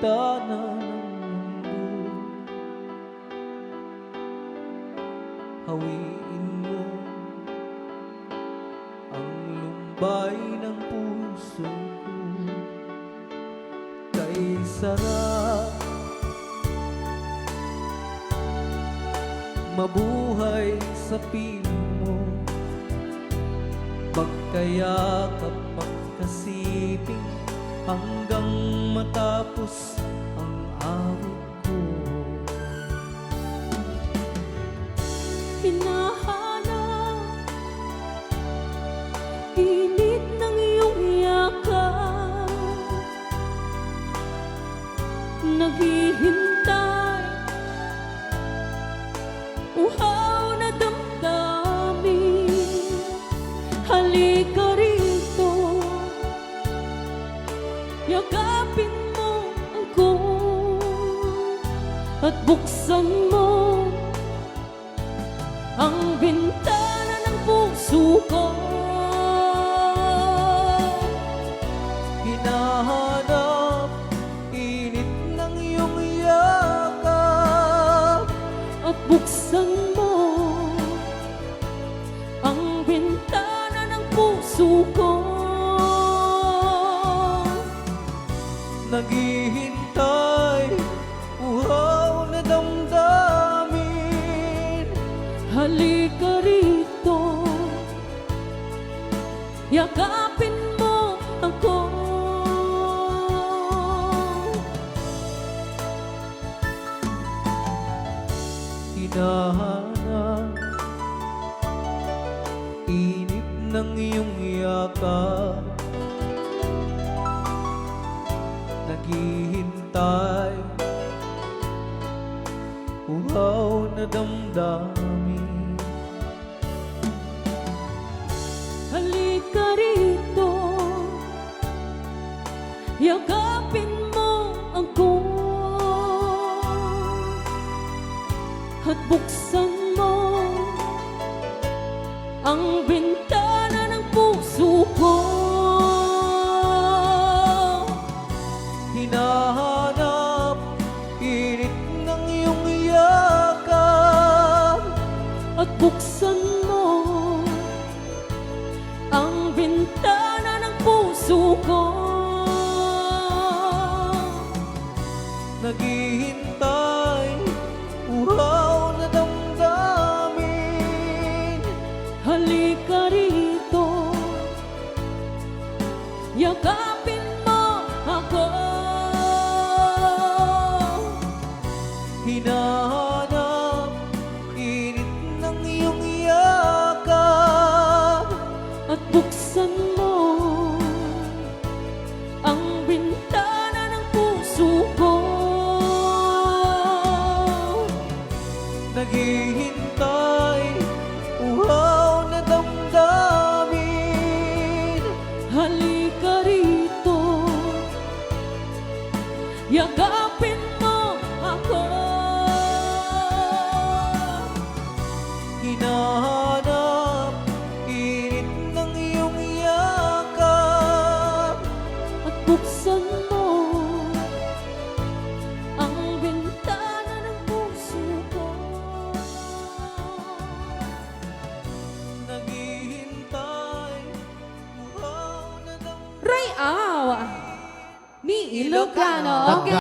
bintana ng mundo. Hawiin mo ang lumbay ng puso ko. Kay sarap mabuhay sa piling mo, pagkayakap, pagkasiping, hanggang matapos ang awit ko. Hinahanap init ng iyong yakap, naghihintay uhaw na damdamin. Halika rito, yakapin mo ako at buksan mo ang bintana ng puso ko. Hinahanap init ng iyong yakap At buksan mo ang bintana ng puso ko. naghihintay, uhaw na damdamin. Halika rito, yakapin mo ako. Hinahanap init ng iyong yakap, naghihintay, uhaw na damdamin. Halika rito, yakapin mo ako at buksan mo ang bintana ng puso ko. Hinahanap init ng iyong yakap At buksan mo ang bintana ng puso ko. naghihintay, uhaw na damdamin. Halika rito, yakapin mo ako. Hinahanap init ng iyong yakap At buksan mo ang bintana ng puso ko. naghihintay, uhaw na damdamin. Halika rito, yakapin mo ako. Hinahanap init ng iyong yakap At buksan mo ang bintana ng puso ko. naghihintay, uhaw na damdamin. Ray Aw ni Ilocano.